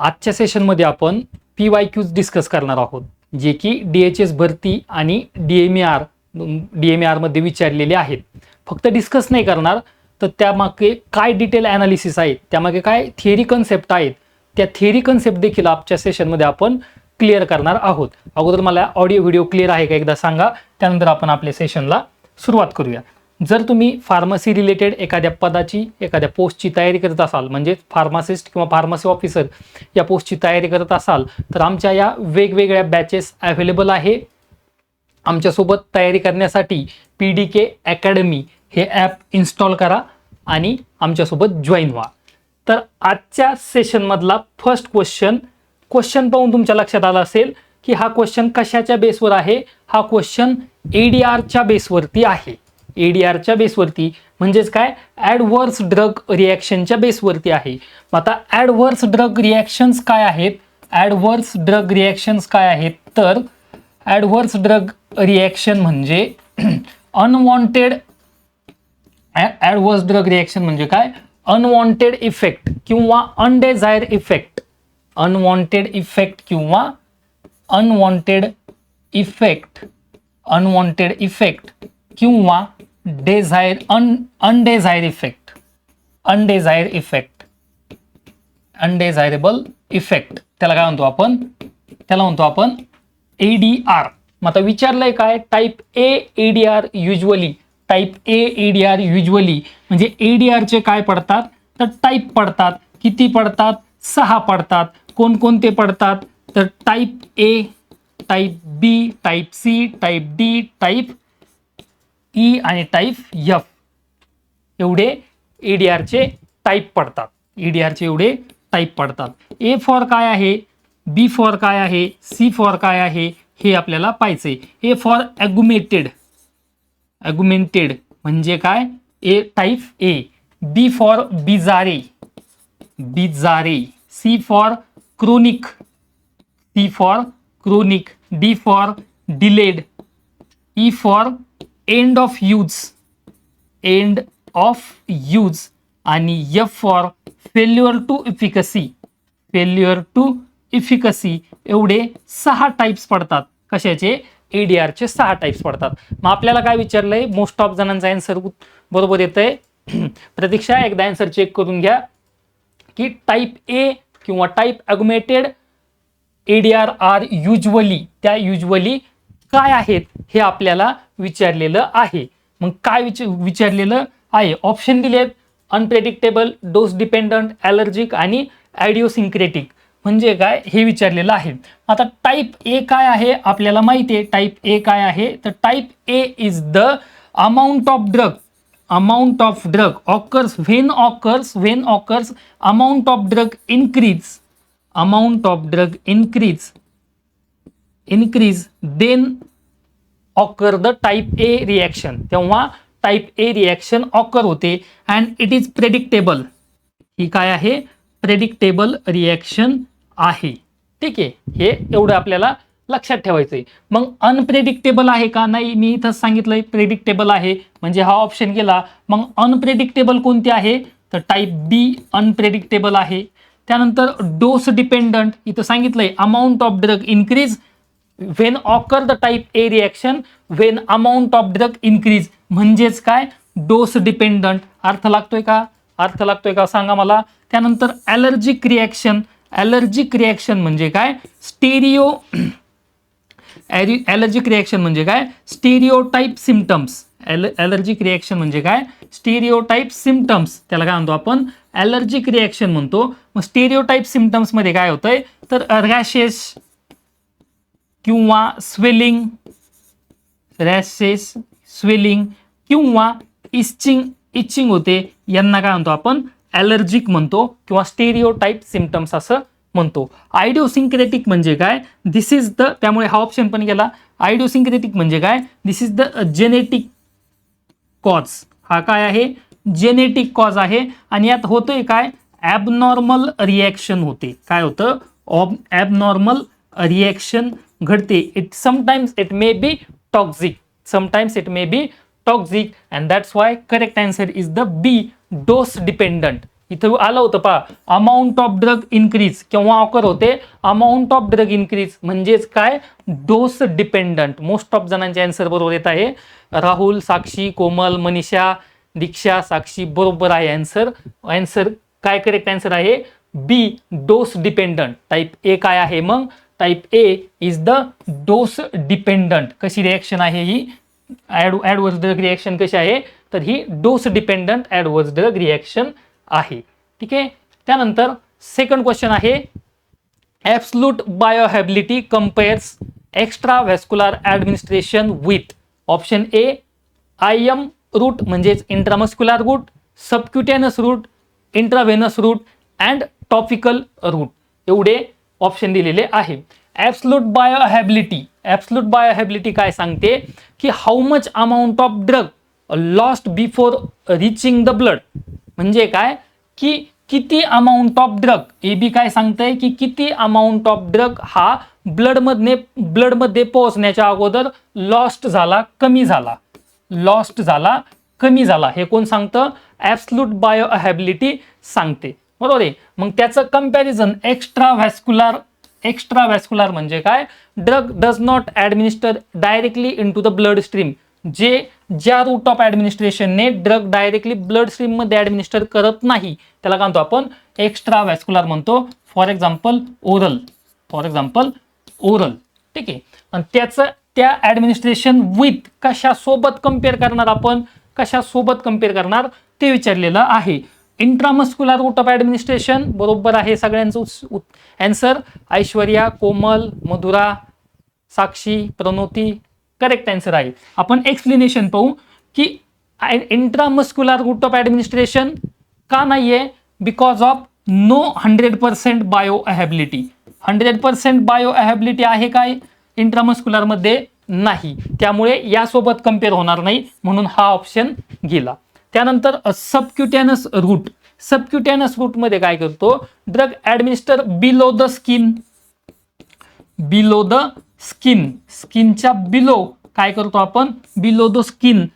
आजच्या सेशनमध्ये आपण PYQs डिस्कस करणार आहोत, जे की DHS भरती आणि DMAR मध्ये विचारलेले आहेत. फक्त डिस्कस नाही करणार, तर त्यामागे काय डिटेल ॲनालिसिस आहे, त्यामागे काय थिअरी कन्सेप्ट आहेत, त्या थिअरी कन्सेप्ट देखील आजच्या सेशनमध्ये आपण क्लिअर करणार आहोत. अगोदर मला ऑडिओ व्हिडिओ क्लिअर आहे का एकदा सांगा, त्यानंतर आपण आपल्या सेशनला सुरुवात करूया. जर तुम्ही फार्मसी रिलेटेड एखाद्या पदाची एखाद्या पोस्टची तयारी करत असाल, म्हणजे फार्मासिस्ट किंवा फार्मसी ऑफिसर या पोस्टची तयारी करत असाल, तर आमच्या या वेगवेगळ्या बॅचेस अवेलेबल आहे. आमच्यासोबत तयारी करण्यासाठी PDK अकॅडमी हे ॲप इन्स्टॉल करा आणि आमच्यासोबत जॉईन व्हा. तर आजच्या सेशनमधला फर्स्ट क्वेश्चन पाहून तुमच्या लक्षात आलं असेल की हा क्वेश्चन कशाच्या बेसवर आहे. हा क्वेश्चन ADRच्या बेसवरती आहे. ADRच्या बेसवरती म्हणजेच काय, ॲडव्हर्स ड्रग रिॲक्शनच्या बेसवरती आहे. मग आता ॲडव्हर्स ड्रग रिॲक्शन्स काय आहेत, ॲडव्हर्स ड्रग रिॲक्शन्स काय आहेत, तर ॲडव्हर्स ड्रग रिॲक्शन म्हणजे अनवॉन्टेड ॲडव्हर्स ड्रग रिॲक्शन म्हणजे काय, अनवॉन्टेड इफेक्ट किंवा अनडिझायर इफेक्ट, अनवॉन्टेड इफेक्ट किंवा अनवॉन्टेड इफेक्ट किंवा अनडिझायर इफेक्ट, अनडिझायरेबल इफेक्ट, त्याला काय म्हणतो आपण, त्याला म्हणतो आपण ADR. मग आता विचारलंय काय, टाईप ए ADR युजली, टाईप ए ADR युजली म्हणजे ADRचे काय पडतात, तर टाईप पडतात. किती पडतात, 6 पडतात. कोणकोणते पडतात, तर type A, type B, type C, type D, type E आणि टाईप F एवढे ADRचे टाईप पडतात. ADRचे एवढे टाईप पडतात. ए फॉर काय आहे, बी फॉर काय आहे, सी फॉर काय आहे, हे आपल्याला पाहायचंय. ए फॉर ॲग्युमेंटेड म्हणजे काय, A type A. B for bizarre, C for chronic, D for delayed, E for end of use आणि F for failure to efficacy. एवढे 6 टाइप्स पडतात. कशाचे, ADRचे 6 टाइप्स पडतात. मग आपल्याला काय विचारलंय, मोस्ट ऑफ जणांचा आन्सर बरोबर येतंय. प्रतीक्षा एकदा आन्सर चेक करून घ्या की टाईप ए किंवा टाईप ॲग्युमेंटेड ADR आर युजली, त्या युजली काय आहेत हे आपल्याला विचारलेलं आहे. मग काय विचारलेलं आहे, ऑप्शन दिलेत, अनप्रेडिक्टेबल, डोस डिपेंडंट, ॲलर्जिक आणि आयडिओसिंक्रेटिक म्हणजे काय हे विचारलेलं आहे. आता टाईप ए काय आहे आपल्याला माहिती आहे. टाईप ए काय आहे, तर type A is the amount of drug occurs when amount of drug increase then occur the type A reaction. तेव्हा टाईप ए रिॲक्शन ऑकर होते अँड इट इज प्रेडिक्टेबल. ही काय आहे, प्रेडिक्टेबल रिॲक्शन आहे. ठीक आहे, हे एवढं आपल्याला लक्षात ठेवायचंय. मग अनप्रेडिक्टेबल आहे का, नाही, मी इथं सांगितलंय प्रेडिक्टेबल आहे म्हणजे हा ऑप्शन गेला. मग अनप्रेडिक्टेबल कोणते आहे, तर टाईप बी अनप्रेडिक्टेबल आहे. त्यानंतर डोस डिपेंडंट, इथं सांगितलंय amount of drug increase when occur the type A reaction when amount of drug increase म्हणजेच काय, डोस डिपेंडंट. अर्थ लागतोय का सांगा मला. त्यानंतर ॲलर्जिक रिॲक्शन म्हणजे काय, स्टेरिओटाइप सिम्पटम्स. ॲलर्जिक रिॲक्शन म्हणजे काय, स्टेरिओटाइप सिम्पटम्स, त्याला काय म्हणतो आपण, ॲलर्जिक रिॲक्शन म्हणतो. मग स्टेरिओटाइप सिम्पटम्स मध्ये काय होतंय, तर रॅशेस किंवा स्वेलिंग किंवा इचिंग होते, यांना काय म्हणतो आपण, ॲलर्जिक म्हणतो किंवा स्टेरिओटाइप सिम्पटम्स असं म्हणतो. आयडिओसिंक्रेटिक म्हणजे काय, दिस इज द, त्यामुळे हा ऑप्शन पण गेला. आयडिओसिंक्रेटिक म्हणजे काय, दिस इज द जेनेटिक कॉज. हा काय आहे, जेनेटिक कॉज आहे आणि यात होतोय काय, ॲबनॉर्मल रिॲक्शन होते. काय होतं, ॲबनॉर्मल रिॲक्शन घडते. Sometimes it may B toxic, and that's why correct answer is the B, dose dependent. इथं आलं होतं पहा, अमाऊंट ऑफ ड्रग इन्क्रीज केव्हा ऑकर होते, अमाऊंट ऑफ ड्रग इन्क्रीज म्हणजेच काय, डोस डिपेंडंट. मोस्ट ऑफ जणांचे आन्सर बरोबर येत आहे. राहुल, साक्षी, कोमल, मनीषा, दीक्षा, साक्षी बरोबर आहे आन्सर. आन्सर काय करेक्ट आन्सर आहे B, dose dependent. Type A काय आहे मग, type A is the dose dependent. कशी रिएक्शन आहे ही, ॲडवर्स ड्रग रिएक्शन कशी आहे, तर ही dose dependent adverse drug reaction आहे. ठीक आहे. त्यानंतर सेकंड क्वेश्चन आहे, absolute bioavailability compares extra vascular administration with. Option A IM route म्हणजेच intramuscular route, subcutaneous route, intravenous route and topical route. एवढे ऑप्शन दिलेले आहे. ॲब्सोल्यूट बायोहॅबिलिटी काय सांगते की how much amount of drug lost before reaching the blood. म्हणजे काय की किती amount of drug, A B काय सांगतंय की किती अमाऊंट ऑफ ड्रग हा ब्लडमध्ये पोहोचण्याच्या अगोदर लॉस्ट झाला, कमी झाला, लॉस्ट झाला, कमी झाला. हे कोण सांगतं, ॲब्सोल्यूट बायोहॅबिलिटी सांगते. बरोबर आहे. मग त्याचं कंपॅरिझन एक्स्ट्रा व्हॅस्क्युलर म्हणजे काय, drug does not administer directly into the blood stream. ज्या रूट ऑफ ॲडमिनिस्ट्रेशनने ड्रग डायरेक्टली ब्लड स्ट्रीम मध्ये ॲडमिनिस्टर करत नाही त्याला काय म्हणतो आपण, एक्स्ट्रा व्हॅस्क्युलर म्हणतो. For example oral. ठीक आहे. आणि त्या ॲडमिनिस्ट्रेशन विथ कशासोबत कम्पेअर करणार आपण, कशासोबत कम्पेअर करणार ते विचारलेलं आहे. इंट्रामस्क्युलर रूट ऑफ ॲडमिनिस्ट्रेशन बरोबर आहे सगळ्यांचं आन्सर. ऐश्वर्या, कोमल, मधुरा, साक्षी, प्रणोती करेक्ट आन्सर आहे. आपण एक्सप्लेनेशन पाहू की इंट्रामस्क्युलर रूट ऑफ ॲडमिनिस्ट्रेशन का नाहीये, बिकॉज ऑफ नो 100% बायोअहॅबिलिटी. 100% बायोअहॅबिलिटी आहे काय इंट्रामस्क्युलर मध्ये, नाही. त्यामुळे यासोबत कम्पेअर होणार नाही, म्हणून हा ऑप्शन गेला. त्यानंतर सबक्युटेनस रूट मध्ये काय करतो, drug administer below the skin, स्किनच्या बिलो काय करतो आपण, below the skin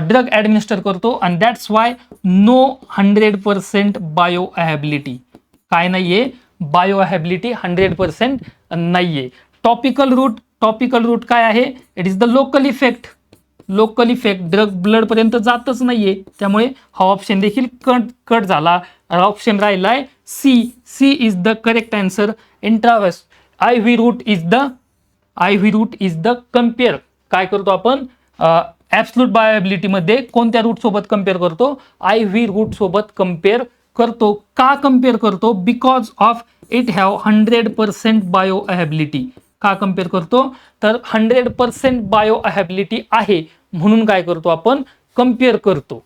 drug administer करतो. आणि दॅट्स वाय नो 100% बायोअहॅबिलिटी. काय नाहीये, बायोअहॅबिलिटी 100% नाहीये. टॉपिकल रूट काय आहे, it is the local effect. Drug blood पर्यंत जातच नाहीये, त्यामुळे हा ऑप्शन देखील कट झाला. ऑप्शन राहिलाय C is the correct answer. Intravenous IV route is the compare. काय करतो आपण ॲब्सोल्यूट बायोअहॅबिलिटी मध्ये कोणत्या रूट सोबत कम्पेअर करतो, IV रूट सोबत कम्पेअर करतो. का कम्पेअर करतो, बिकॉज ऑफ इट हॅव 100% बायोअहॅबिलिटी. का कम्पेअर करतो, तर 100% बायोअहॅबिलिटी आहे म्हणून काय करतो आपण, कम्पेअर करतो.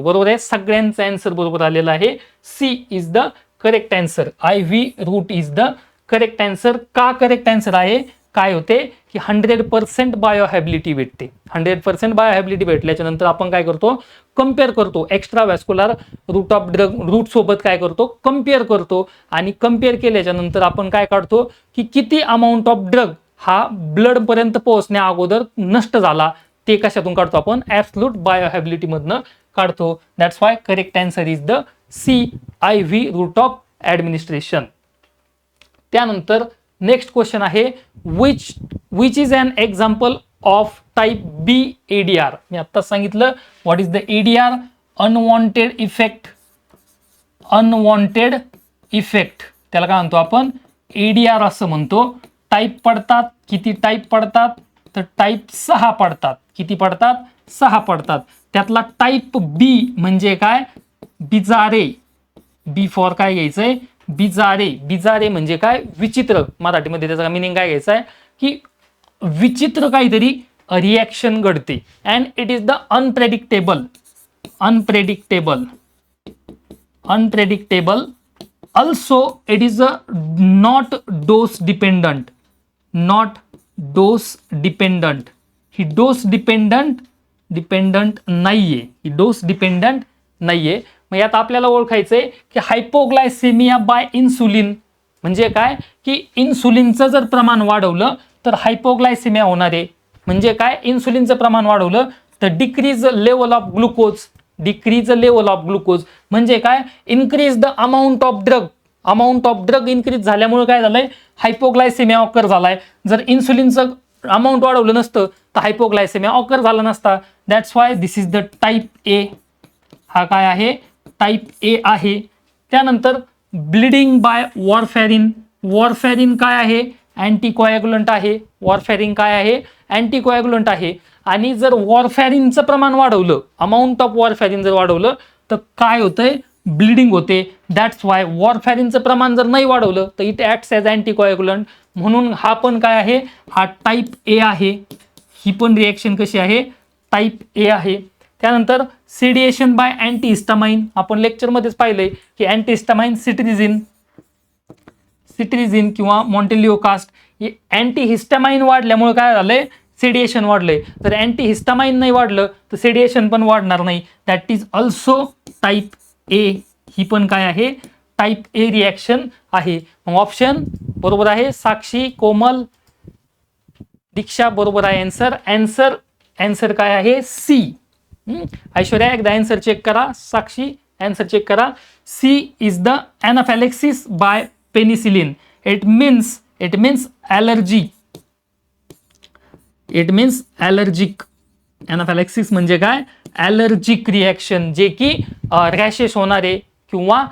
बरोबर आहे. सगळ्यांचा आन्सर बरोबर आलेला आहे. C is the correct answer. IV route is the correct answer. का करेक्ट आन्सर आहे, काय होते की 100% बायोहॅबिलिटी भेटते. 100% बायोहॅबिलिटी भेटल्याच्या नंतर आपण काय करतो, कम्पेअर करतो. Extra vascular route of drug route सोबत काय करतो, कम्पेअर करतो. आणि कम्पेअर केल्याच्या नंतर आपण काय काढतो की किती अमाऊंट ऑफ ड्रग हा ब्लड पर्यंत पोहोचण्या अगोदर नष्ट झाला, ते कशातून काढतो आपण, ॲब्सोल्यूट बायोहॅबिलिटी मधनं काढतो. That's why correct answer is the C, IV route of administration. त्यानंतर नेक्स्ट क्वेश्चन आहे, which is an example of type B ADR. मी आत्ताच सांगितलं what is the ADR, unwanted effect. त्याला काय म्हणतो आपण, ADR असं म्हणतो. टाईप पडतात, किती टाईप पडतात, तर टाईप 6 पडतात. किती पडतात, 6 पडतात. त्यातला टाईप B म्हणजे काय, बिजारे. बी फॉर काय घ्यायचंय, बिजारे म्हणजे काय, विचित्र. मराठीमध्ये त्याचा मिनिंग काय घ्यायचा आहे की विचित्र काहीतरी रिॲक्शन घडते. And it is the unpredictable. Also it is not dose dependent. He dose dependent नाहीये. मग यात आपल्याला ओळखायचंय की हायपोग्लायसेमिया बाय इन्सुलिन म्हणजे काय की इन्सुलिनचं जर प्रमाण वाढवलं तर हायपोग्लायसेमिया होणार आहे. म्हणजे काय, इन्सुलिनचं प्रमाण वाढवलं तर decrease level of decrease the level of glucose. म्हणजे काय, increase the amount of drug. Amount of drug increase झाल्यामुळे काय झालंय, हायपोग्लायसेमिया ऑकर झालाय. जर इन्सुलिनचं अमाऊंट वाढवलं नसतं तर हायपोग्लायसेमिया ऑकर झाला नसता. That's why this is the type ए. हा काय आहे, टाईप ए आहे. त्यानंतर ब्लिडिंग बाय वॉरफॅरिन. वॉरफॅरिन काय आहे, अँटीकोॲग्युलंट आहे. वॉरफॅरिन काय आहे, अँटीकोॲग्युलंट आहे. आणि जर वॉरफॅरिनचं प्रमाण वाढवलं, अमाऊंट ऑफ वॉरफॅरिन जर वाढवलं तर काय होतंय, ब्लिडिंग होते. दॅट्स वाय वॉरफॅरिनचं प्रमाण जर नाही वाढवलं तर इट ॲक्ट्स ॲज अँटीकोॲग्युलंट. म्हणून हा पण काय आहे, हा टाईप ए आहे. ही पण रिॲक्शन कशी आहे, टाईप ए आहे. त्यानंतर सेडिएशन बाय अँटीहिस्टामाइन. आपण लेक्चरमध्येच पाहिलंय की अँटीहिस्टामाइन सिट्रिझिन किंवा मॉन्टेलिओकास्ट, हे अँटीहिस्टामाइन वाढल्यामुळे काय झालंय, सेडिएशन वाढलंय. जर अँटीहिस्टामाइन नाही वाढलं तर सेडिएशन पण वाढणार नाही. That is also type A. ही पण काय आहे, टाईप ए रिॲक्शन आहे. मग ऑप्शन बरोबर आहे, साक्षी, कोमल, दीक्षा बरोबर आहे आन्सर. आन्सर काय आहे, सी. ऐश्वर्या एकदा आन्सर चेक करा, साक्षी आन्सर चेक करा. C is the anaphylaxis by penicillin. It means allergy. It means allergic. Anaphylaxis म्हणजे काय, ॲलर्जिक रिॲक्शन, जे की रॅशेस होणारे किंवा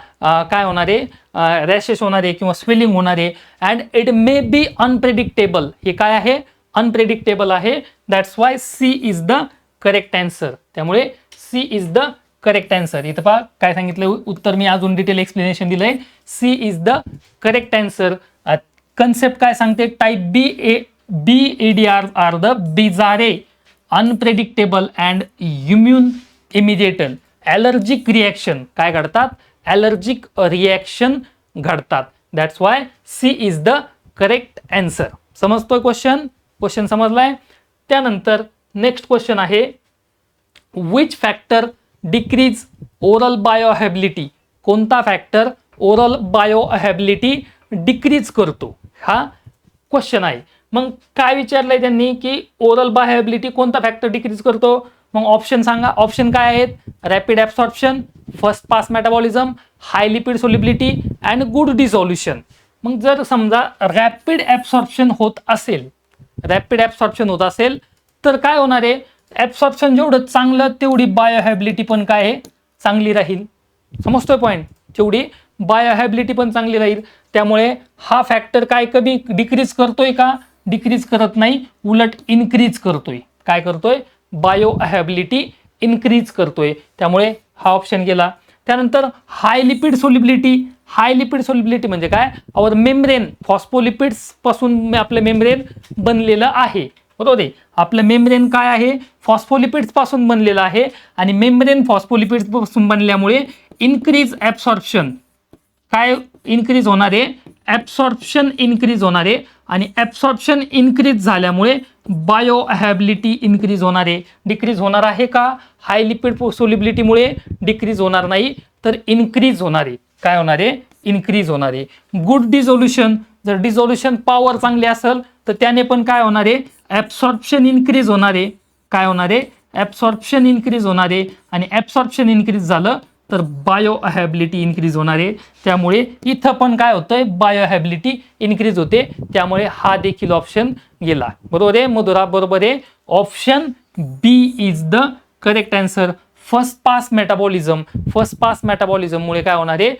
काय होणारे, रॅशेस होणारे किंवा स्वेलिंग होणारे. And it may be unpredictable. हे काय आहे, अनप्रेडिक्टेबल आहे. That's why C is the correct answer. त्यामुळे C is the correct answer. इथं पहा काय सांगितलं उत्तर, मी अजून डिटेल एक्सप्लेनेशन दिलंय. C is the correct answer. Concept काय सांगते, type BADR are the bizarre, unpredictable and immune immediate. Allergic reaction काय घडतात, ॲलर्जिक रिॲक्शन घडतात. That's why C is the correct answer. समजतोय क्वेश्चन समजलाय. त्यानंतर नेक्स्ट क्वेश्चन आहे, which factor decrease oral बायोहॅबिलिटी. कोणता factor oral बायोहॅबिलिटी decrease करतो, हा क्वेश्चन आहे. मग काय विचारलंय त्यांनी की ओरल बायोहॅबिलिटी कोणता फॅक्टर डिक्रीज करतो. मग ऑप्शन सांगा. ऑप्शन काय आहेत, rapid absorption, first pass metabolism, high lipid solubility and good dissolution. मग जर समजा रॅपिड ॲब्सॉर्प्शन होत असेल तर काय होणार आहे, ॲब्सॉर्प्शन जेवढं चांगलं तेवढी बायोहॅबिलिटी पण काय आहे, चांगली राहील. समजतोय पॉईंट, तेवढी बायोहॅबिलिटी पण चांगली राहील. त्यामुळे हा फॅक्टर काय कमी डिक्रीज करतोय का, डिक्रीज करत नाही, उलट इन्क्रीज करतोय. काय करतोय, बायोहॅबिलिटी इन्क्रीज करतोय. त्यामुळे हा ऑप्शन गेला. त्यानंतर हाय लिपिड सोल्युबिलिटी. हाय लिपिड सोल्युबिलिटी म्हणजे काय, आवर मेम्ब्रेन फॉस्फोलिपिड्स पासून आपलं मेम्ब्रेन बनलेलं आहे. बरोबर आहे, आपलं मेम्ब्रेन काय आहे, फॉस्फोलिपिड्स पासून बनलेलं आहे. आणि मेम्ब्रेन फॉस्फोलिपिड्स पासून बनल्यामुळे इन्क्रीज ॲब्सॉर्प्शन. काय इन्क्रीज होणार आहे, ॲब्सॉर्प्शन इन्क्रीज होणार आहे. आणि ॲब्सॉर्प्शन इन्क्रीज झाल्यामुळे बायोहॅबिलिटी इन्क्रीज होणार आहे. डिक्रीज होणार आहे का, हाय लिपिड सोल्युबिलिटीमुळे डिक्रीज होणार नाही तर इन्क्रीज होणार आहे. काय होणार आहे, इन्क्रीज होणार आहे. गुड डिझोल्युशन, जर डिझोल्युशन पॉवर चांगली असेल तर त्याने पण काय होणार आहे, ॲब्सॉर्प्शन इन्क्रीज होणार आहे. काय होणार आहे, ॲब्सॉर्प्शन इन्क्रीज होणार आहे. आणि ॲब्सॉर्प्शन इन्क्रीज झालं तर बायोहॅबिलिटी इन्क्रीज होणार आहे. त्यामुळे इथं पण काय होतंय, बायोहॅबिलिटी इन्क्रीज होते. त्यामुळे हा देखील ऑप्शन गेला. बरोबर आहे मधुरा, बरोबर आहे. Option B is the correct answer. First pass metabolism मुळे काय होणार आहे,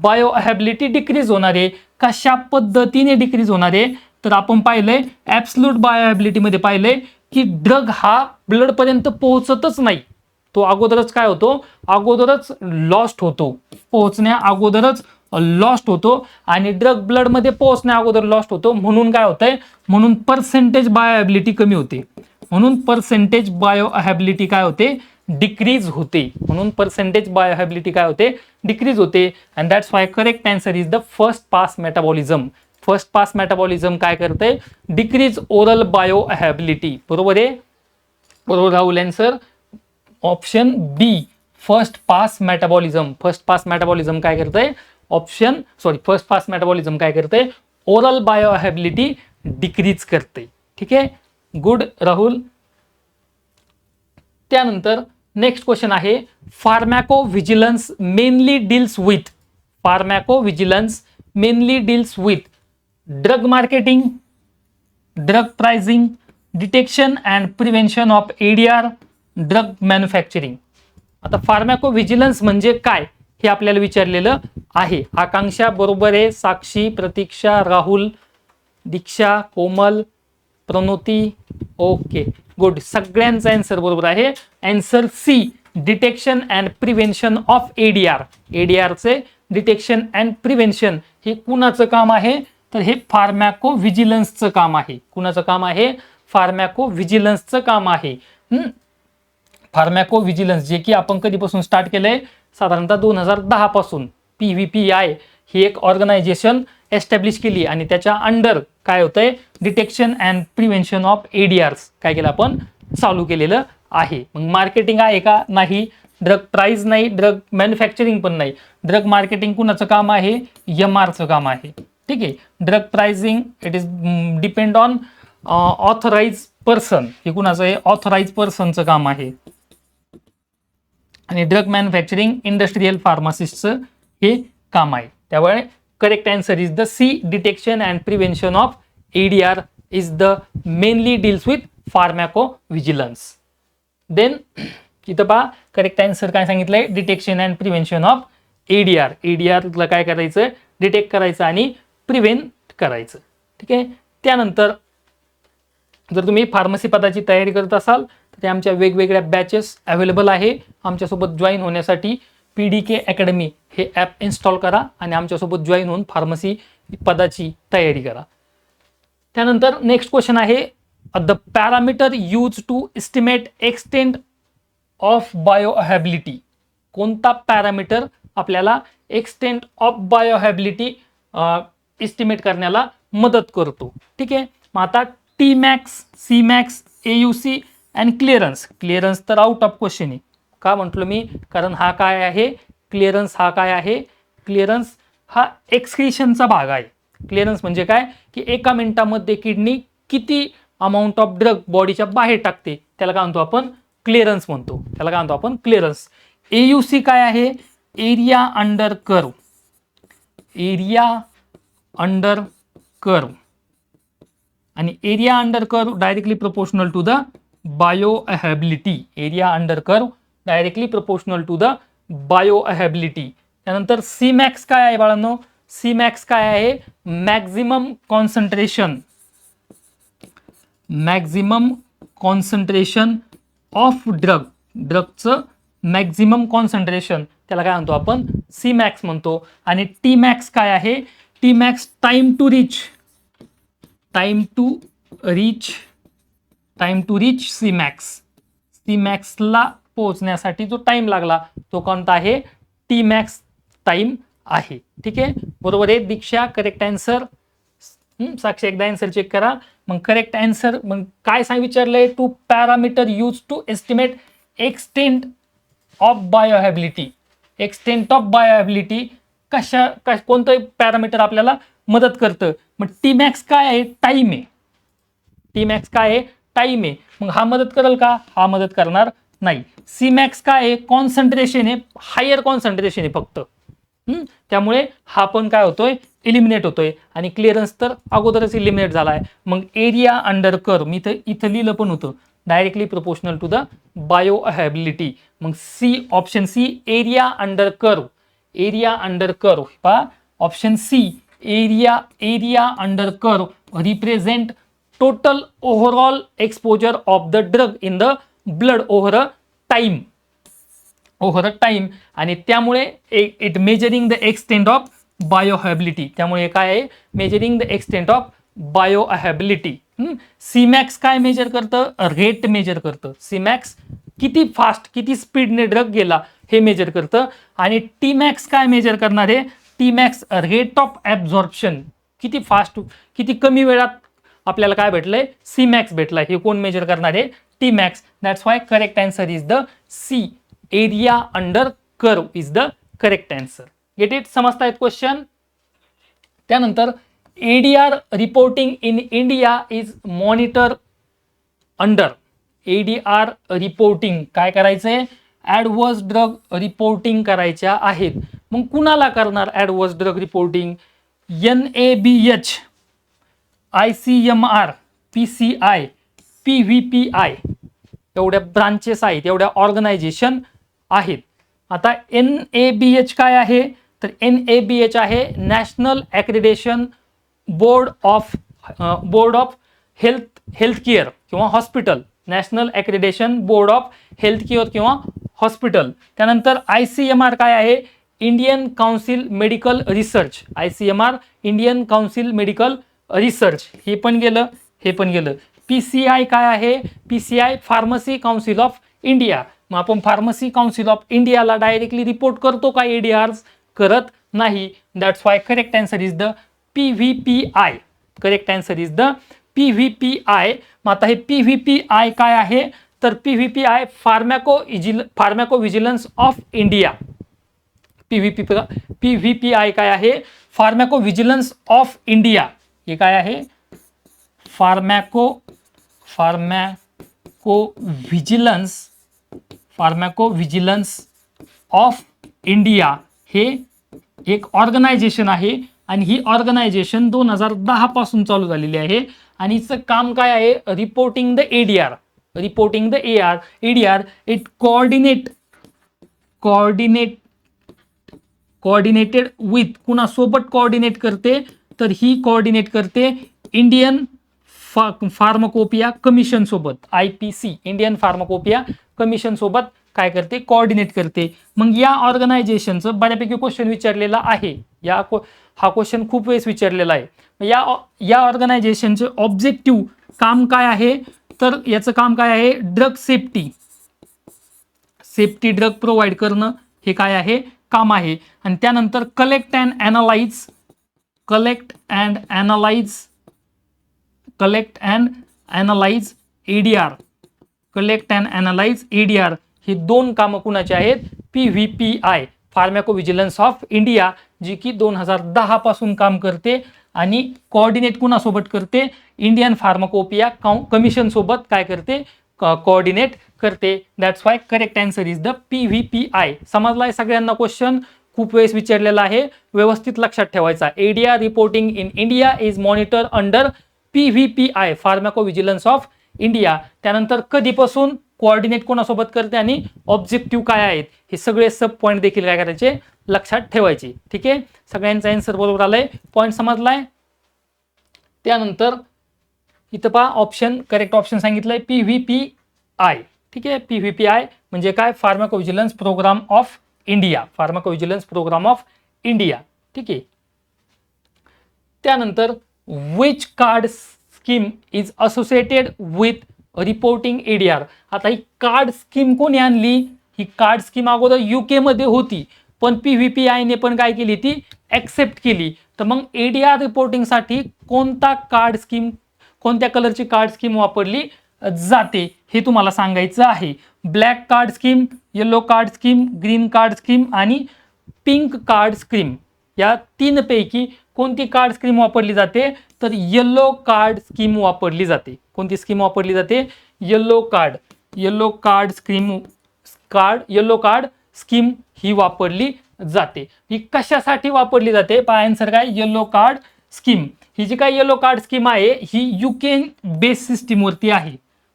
बायोहॅबिलिटी डिक्रीज होणार आहे. कशा पद्धतीने डिक्रीज होणार आहे तर आपण पाहिलंय ॲब्सल्यूट बायोहॅबिलिटीमध्ये पाहिलंय की ड्रग हा ब्लड पर्यंत पोहोचतच नाही. तो अगोदरच काय होतो, अगोदरच लॉस्ट होतो, पोहोचण्या अगोदरच लॉस्ट होतो. आणि ड्रग ब्लडमध्ये पोहोचण्या अगोदर लॉस्ट होतो. म्हणून काय होतंय, म्हणून पर्सेंटेज बायोहॅबिलिटी कमी होते. म्हणून पर्सेंटेज बायोहॅबिलिटी काय होते, डिक्रीज होते. म्हणून पर्सेंटेज बायोहॅबिलिटी काय होते, डिक्रीज होते. And that's why correct answer is the first pass metabolism. First pass metabolism काय करते, डिक्रीज ओरल बायोहॅबिलिटी. बरोबर आहे, बरोबर Rahul answer. Option B first pass metabolism. First pass metabolism काय करतंय, फर्स्ट पास मेटाबॉलिझम काय करतंय, ओरल बायोहॅबिलिटी डिक्रीज करते. ठीक आहे, गुड राहुल. त्यानंतर नेक्स्ट क्वेश्चन आहे pharmacovigilance mainly deals with drug marketing, drug pricing, detection and prevention of ADR, drug manufacturing. आता फार्मॅकोव्हिजिलन्स म्हणजे काय हे आपल्याला विचारलेलं आहे. आकांक्षा बरोबर आहे, साक्षी, प्रतीक्षा, राहुल, दीक्षा, कोमल, प्रणोती, ओके गुड, सगळ्यांचा आन्सर बरोबर आहे. Answer C, detection and prevention of ADR चे डिटेक्शन अँड प्रिव्हेन्शन हे कुणाचं काम आहे, तर हे फार्मॅकोव्हिजिलन्सचं काम आहे. कुणाचं काम आहे, फार्मॅकोव्हिजिलन्सचं काम आहे. फार्मॅकोव्हिजिलन्स जे की आपण कधीपासून स्टार्ट केलंय, साधारणतः 2010 पासून PVPI ही एक ऑर्गनायझेशन एस्टॅब्लिश केली आणि त्याच्या अंडर काय होतंय, detection and prevention of ADRs काय केलं आपण, चालू केलेलं आहे. मग मार्केटिंग आहे का, नाही. ड्रग प्राइस नाही, ड्रग मॅन्युफॅक्चरिंग पण नाही. ड्रग मार्केटिंग कुणाचं काम आहे, MRचं काम आहे. ठीक आहे. Drug pricing it is depend on authorise person, हे कुणाचं आहे, ऑथराइज पर्सनचं काम आहे. आणि ड्रग मॅन्युफॅक्चरिंग इंडस्ट्रियल फार्मासिस्टचं हे काम आहे. त्यामुळे correct answer is the C, detection and prevention of ADR is the mainly deals with pharmacovigilance. Then इथं पहा करेक्ट आन्सर काय सांगितलंय, detection and prevention of ADR ला काय करायचं, डिटेक्ट करायचं आणि प्रिव्हेंट करायचं. ठीक आहे. त्यानंतर जर तुम्ही फार्मसी पदाची तयारी करत असाल तर ते आमच्या वेगवेगळ्या बॅचेस अवेलेबल आहे. आमच्यासोबत जॉईन होण्यासाठी PDK अकॅडमी हे ॲप इन्स्टॉल करा आणि आमच्यासोबत जॉईन होऊन फार्मसी पदाची तयारी करा. त्यानंतर नेक्स्ट क्वेश्चन आहे, the parameter use to estimate extent of bioavailability. कोणता पॅरामीटर आपल्याला एक्सटेंट ऑफ बायोहॅबिलिटी एस्टिमेट करण्याला मदत करतो. ठीक आहे. मग आता Tmax, Cmax, AUC and clearance तर आउट ऑफ क्वेश्चन आहे. का म्हटलं मी, कारण हा काय आहे, क्लिअरन्स हा काय आहे, क्लिअरन्स हा एक्सक्रिशनचा भाग आहे. क्लिअरन्स म्हणजे काय, की एका मिनिटामध्ये किडनी किती अमाऊंट ऑफ ड्रग बॉडीच्या बाहेर टाकते, त्याला काय म्हणतो आपण, क्लिअरन्स म्हणतो. त्याला काय म्हणतो आपण, क्लिअरन्स. AUC काय आहे, एरिया अंडर कर्व. आणि area under curve directly proportional to the bioavailability. त्यानंतर Cmax काय आहे बाळांनो, Cmax काय आहे, मॅक्झिमम कॉन्सन्ट्रेशन ऑफ ड्रगचं मॅक्झिमम कॉन्सन्ट्रेशन, त्याला काय म्हणतो आपण, Cmax म्हणतो. आणि Tmax काय आहे, Tmax time to reach Cmax ला पोहोचण्यासाठी जो टाइम लागला तो कोणता आहे, Tmax टाइम आहे. ठीक आहे. बरोबर आहे दीक्षा, करेक्ट आन्सर. साक्षी एकदा आन्सर चेक करा. मग करेक्ट आन्सर, मग काय विचारलंय, to parameter use to estimate extent of bioavailability. कोणतं पॅरामीटर आपल्याला मदत करतं. मग Tmax काय आहे, टाइम आहे. मग हा मदत करेल का, हा मदत करणार नाही. Cmax काय आहे, कॉन्सन्ट्रेशन आहे, हायर कॉन्सन्ट्रेशन आहे फक्त. त्यामुळे हा पण काय होतोय, इलिमिनेट होतोय. आणि क्लिअरन्स तर अगोदरच इलिमिनेट झालाय. मग एरिया अंडर कर्व, मी इथं लिहिलं पण होतं, directly proportional to the bioavailability. मग option C, area under curve. पहा option C, area under curve represent total overall exposure of the drug in the blood over a time. आणि त्यामुळे it measuring the extent of bioavailability. त्यामुळे काय आहे, measuring the extent of bioavailability. Cmax काय measure करतं, rate measure करतं. Cmax किती fast, किती स्पीडने ड्रग गेला हे मेजर करतं. आणि Tmax काय मेजर करणार आहे, Tmax रेट ऑफ ॲब्झॉर्प्शन, किती फास्ट, किती कमी वेळात आपल्याला काय भेटलंय, Cmax भेटलाय. हे कोण मेजर करणार आहे, Tmax. That's why correct answer is the C, area under curve is the correct answer. Get it, समजतायत क्वेश्चन. त्यानंतर ADR reporting in India is monitor under. ADR reporting काय करायचंय, ॲडव्हर्स ड्रग रिपोर्टिंग करायच्या आहेत. मग कुणाला करणार adverse drug reporting? NABH, ICMR, PCI, PVPI एवढ्या ब्रांचेस आहेत, एवढ्या ऑर्गनायझेशन आहेत. आता NABH काय आहे? तर NABH आहे national accreditation board of health care किंवा hospital. National accreditation board of health care किंवा हॉस्पिटल. त्यानंतर ICMR काय आहे? Indian council medical research. ICMR Indian council medical research. हे पण गेलं, हे पण गेलं. PCI काय आहे? PCI pharmacy council of India. मग आपण फार्मसी काउन्सिल ऑफ इंडियाला डायरेक्टली रिपोर्ट करतो का ADRs? करत नाही. That's why correct answer is the PVPI. Correct answer is the PVPI. मग आता हे PVPI काय आहे? तर PVPI pharmacovigilance of India. PVPI काय आहे? Pharmacovigilance of India. हे काय आहे? फार्मॅको व्हिजिलन्स ऑफ इंडिया हे एक ऑर्गनायझेशन आहे आणि ही ऑर्गनायझेशन 2010 पासून चालू झालेली आहे आणि हिचं काम काय आहे? Reporting the ADR. Reporting the ADR. It coordinated with, कुणासोबत कोऑर्डिनेट करते? तर ही कोऑर्डिनेट करते इंडियन फार्माकोपिया कमिशन सोबत. IPC इंडियन फार्माकोपिया कमिशन सोबत काय करते? कोऑर्डिनेट करते. मग या ऑर्गनायझेशनचं बऱ्यापैकी क्वेश्चन विचारलेला आहे. हा क्वेश्चन खूप वेळेस विचारलेला आहे. या ऑर्गनायझेशनचे ऑब्जेक्टिव्ह काम काय आहे? तर याचं काम काय आहे? ड्रग सेफ्टी ड्रग प्रोव्हाइड करणं हे काय आहे? काम आहे. आणि त्यानंतर कलेक्ट अँड अनालाइज ADR. ही दोन कामं कुणाची आहेत? PVPI pharmacovigilance of India, जी की 2010 पासून काम करते आणि कोऑर्डिनेट कुणासोबत करते? इंडियन फार्माकोपिया कमिशन सोबत काय करते? कोऑर्डिनेट करते. That's why correct answer is the PVPI. समजलाय सगळ्यांना क्वेश्चन? खूप वेळेस विचारलेला आहे, व्यवस्थित लक्षात ठेवायचा. ADR reporting in India is monitor under PVPI pharmacovigilance of India. त्यानंतर कधीपासून कोऑर्डिनेट कोणासोबत करते आणि ऑब्जेक्टिव्ह काय आहेत हे सगळे सब पॉईंट देखील काय करायचे? लक्षात ठेवायचे. ठीक आहे, सगळ्यांचा आन्सर बरोबर आलाय, पॉईंट समजलाय. त्यानंतर इथं पहा ऑप्शन, करेक्ट ऑप्शन सांगितलंय PVPI. ठीक आहे, PVPI म्हणजे काय? Pharmacovigilance programme of India. Pharmacovigilance programme of India. ठीक आहे. त्यानंतर which card scheme is associated with reporting ADR. आता ही कार्ड स्कीम कोणी आणली? ही कार्ड स्कीम अगोदर UK मध्ये होती, पण PVPI ने पण काय केली? ती ऍक्सेप्ट केली. तर मग ADR रिपोर्टिंगसाठी कोणत्या कलरची कार्ड स्कीम वापरली जाते हे तुम्हाला सांगायचं आहे. Black card scheme, yellow card scheme, green card scheme आणि पिंक कार्ड स्कीम. या तीन पैकी कोणती कार्ड स्कीम वापरली जाते? तर येलो कार्ड स्कीम वापरली जाते. कोणती स्कीम वापरली जाते? येलो कार्ड स्कीम ही वापरली जाते. ही कशासाठी वापरली जाते? पहा आन्सर काय? Yellow card scheme. ही जी काय येलो कार्ड स्कीम आहे ही UK बेस सिस्टीम वरती आहे.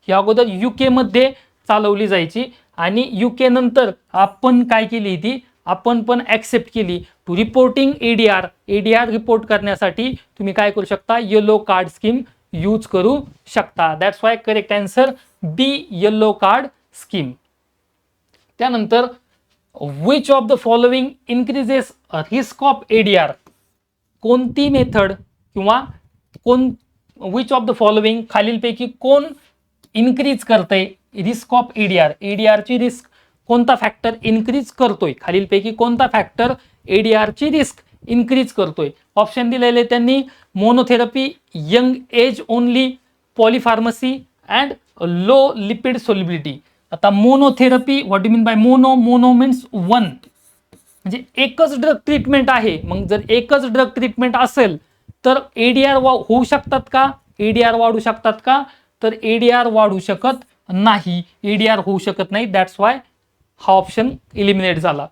ही अगोदर UK मध्ये चालवली जायची आणि UK नंतर आपण काय केली? ती आपण पण ऍक्सेप्ट केली. टू रिपोर्टिंग ADR रिपोर्ट करण्यासाठी तुम्ही काय करू शकता? येलो कार्ड स्कीम यूज करू शकता. That's why correct answer B, yellow card scheme. त्यानंतर which of the following increases risk of ADR. कोणती मेथड किंवा विच ऑफ द फॉलोइंग खालीलपैकी कोण इन्क्रीज करतंय रिस्क ऑफ ADR ची रिस्क? कोणता फॅक्टर इन्क्रीज करतोय? खालीलपैकी कोणता फॅक्टर ADR ची रिस्क इन्क्रीज करतोय? ऑप्शन दिलेले त्यांनी monotherapy, young age only, polypharmacy and low lipid solubility. आता monotherapy, what do mean by mono means one, म्हणजे एकच ड्रग ट्रीटमेंट आहे. मग जर एकच ड्रग ट्रीटमेंट असेल तर ADR होऊ शकतात का? ADR वाढू शकतात का? तर ADR वाढू शकत नाही. ADR होऊ शकत नाही. दॅट्स वाय हा ऑप्शन इलिमिनेट झाला.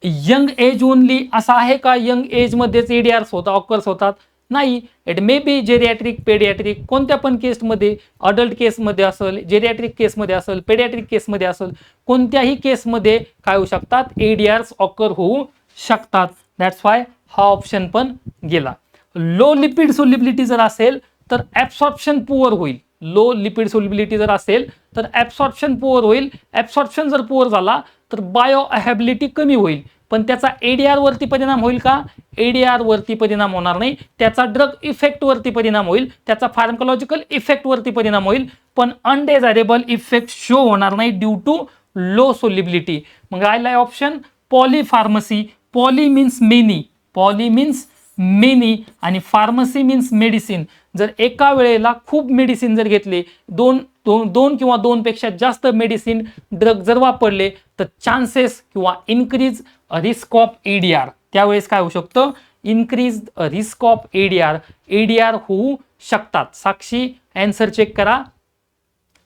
यंग एज ओनली असा आहे का? यंग एजमध्येच एडीआर्स ऑकर्स होतात? नाही. It may B geriatric, paediatric, कोणत्या पण केसमध्ये, अडल्ट केसमध्ये असेल, जेरियाट्रिक केसमध्ये असेल, पेडियाट्रिक केसमध्ये असेल, कोणत्याही केसमध्ये काय होऊ शकतात? एडीआर्स ऑकर होऊ शकतात. दॅट्स वाय हा ऑप्शन पण गेला. लो लिपिड सोल्युबिलिटी जर असेल तर ऍब्सॉर्प्शन पुअर होईल. लो लिपिड सोल्युबिलिटी जर असेल तर ऍब्सॉर्प्शन पुअर होईल. ऍब्सॉर्प्शन जर पुअर झाला तर बायो अहॅबिलिटी कमी होईल. पण त्याचा एडीआर वरती परिणाम होईल का? एडीआर वरती परिणाम होणार नाही. त्याचा ड्रग इफेक्ट वरती परिणाम होईल, त्याचा फार्मकोलॉजिकल इफेक्ट वरती परिणाम होईल, पण अनडिझायरेबल इफेक्ट शो होणार नाही ड्यू टू लो सोल्युबिलिटी. मग राहिला option polypharmacy. Poly means many, poly means many आणि फार्मसी मीन्स मेडिसिन. जर एका वेळेला खूप मेडिसिन जर घेतले, दोन किंवा दोनपेक्षा जास्त मेडिसिन ड्रग जर वापरले तर चान्सेस किंवा इन्क्रीज रिस्क ऑफ एडीआर, त्यावेळेस काय होऊ शकतं? Increase risk of ADR, ADR होऊ शकतात. साक्षी आन्सर चेक करा.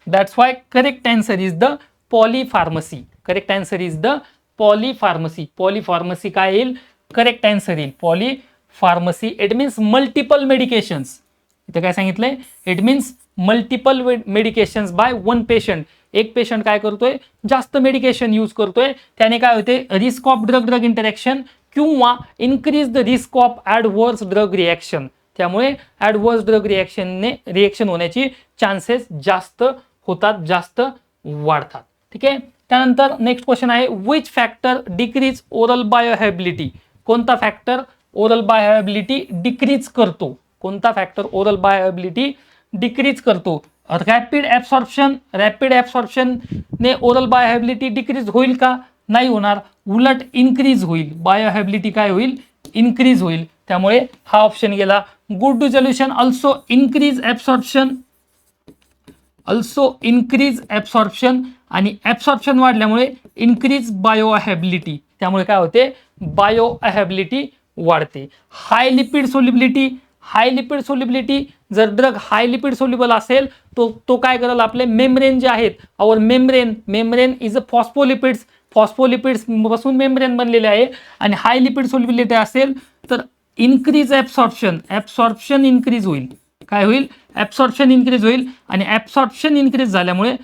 That's why correct answer is the polypharmacy. Correct answer is the polypharmacy. Polypharmacy काय येईल? करेक्ट आन्सर येईल polypharmacy. It means multiple medications. इथे काय सांगितलंय? It means multiple medications by one patient. एक पेशंट काय करतोय? जास्त मेडिकेशन यूज करतोय, त्याने काय होते? रिस्क ऑफ ड्रग इंटरॅक्शन किंवा increase the risk of adverse drug reaction. त्यामुळे ॲडव्हर्स ड्रग रिॲक्शन होण्याची चान्सेस जास्त होतात, जास्त वाढतात. ठीक आहे. त्यानंतर नेक्स्ट क्वेश्चन आहे, विच फॅक्टर डिक्रीज ओरल बायोहॅबिलिटी? कोणता फॅक्टर ओरल बायोहॅबिलिटी डिक्रीज करतो? कोणता फॅक्टर ओरल बायोहॅबिलिटी डिक्रीज करतो? रॅपिड ॲब्सॉर्प्शन ने ओरल बायोहॅबिलिटी डिक्रीज होईल का? नाही होणार, उलट इन्क्रीज होईल. बायोहॅबिलिटी काय होईल? इन्क्रीज होईल. त्यामुळे हा ऑप्शन गेला. Good resolution also increase absorption आणि ॲब्सॉर्प्शन वाढल्यामुळे इन्क्रीज बायोहॅबिलिटी. त्यामुळे काय होते? बायोहॅबिलिटी वाढते. हाय लिपिड सोल्युबिलिटी, जर ड्रग हाय लिपिड सोल्युबल असेल तो काय करेल? आपले मेम्ब्रेन जे आहेत, आवर मेम्ब्रेन इज अ फॉस्फोलिपिड्स पासून मेम्ब्रेन बनलेले आहे, आणि हाय लिपिड सोल्युबिलिटी असेल तर इन्क्रीज ॲब्सॉर्प्शन इन्क्रीज होईल. काय होईल? ॲब्सॉर्प्शन इन्क्रीज होईल, आणि ॲब्सॉर्प्शन इन्क्रीज झाल्यामुळे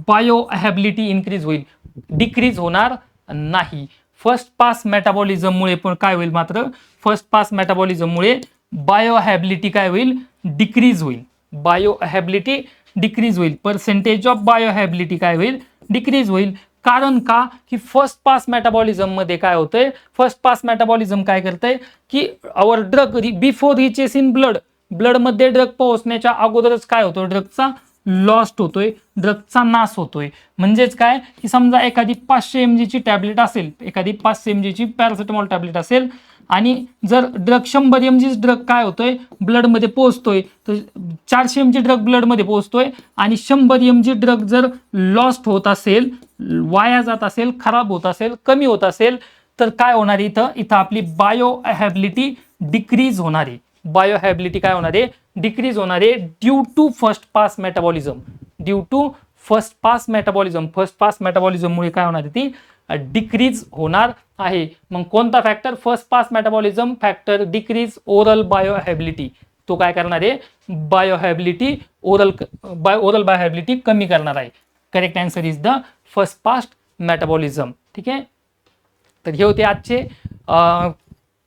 बायोहॅबिलिटी इन्क्रीज होईल, डिक्रीज होणार नाही. फर्स्ट पास मेटाबॉलिझममुळे पण काय होईल? मात्र फर्स्ट पास मेटाबॉलिझममुळे बायोहॅबिलिटी काय होईल? डिक्रीज होईल. बायोहॅबिलिटी डिक्रीज होईल. पर्सेंटेज ऑफ बायोहॅबिलिटी काय होईल? डिक्रीज होईल. कारण का? की फर्स्ट पास मेटाबॉलिझम मध्ये काय होतंय? फर्स्ट पास मेटाबॉलिझम काय करतंय की our drug before reaches in blood मध्ये ड्रग पोहोचण्याच्या अगोदरच काय होतो? ड्रगचा लॉस्ट होतोय, ड्रगचा नाश होतोय. म्हणजेच काय की समजा एखादी 500 mg ची टॅबलेट असेल, एखादी 500 mg ची पॅरासिटामॉल टॅबलेट असेल, आणि जर ड्रग 100 mg ड्रग काय होतोय? ब्लडमध्ये पोहोचतोय, तर 400 mg ड्रग ब्लडमध्ये पोहोचतोय, आणि 100 mg ड्रग जर लॉस्ट होत असेल, वाया जात असेल, खराब होत असेल, कमी होत असेल, तर काय होणार? इथं आपली बायोहॅबिलिटी डिक्रीज होणार आहे. बायोहॅबिलिटी काय होणार आहे? डिक्रीज होणार आहे due to first pass metabolism. First pass मेटाबॉलिझममुळे काय होणार आहे? ती डिक्रीज होणार आहे. मग कोणता factor? First pass metabolism factor decrease oral bioavailability. तो काय करणार आहे? बायोहॅबिलिटी ओरल बायोहॅबिलिटी कमी करणार आहे. Correct answer is the first pass metabolism. ठीक आहे. तर हे होते आजचे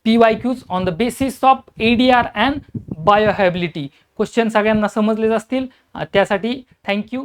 PYQs on the basis of ADR and bioavailability. Question सगळ्यांना समजलेच असतील. त्यासाठी थँक्यू.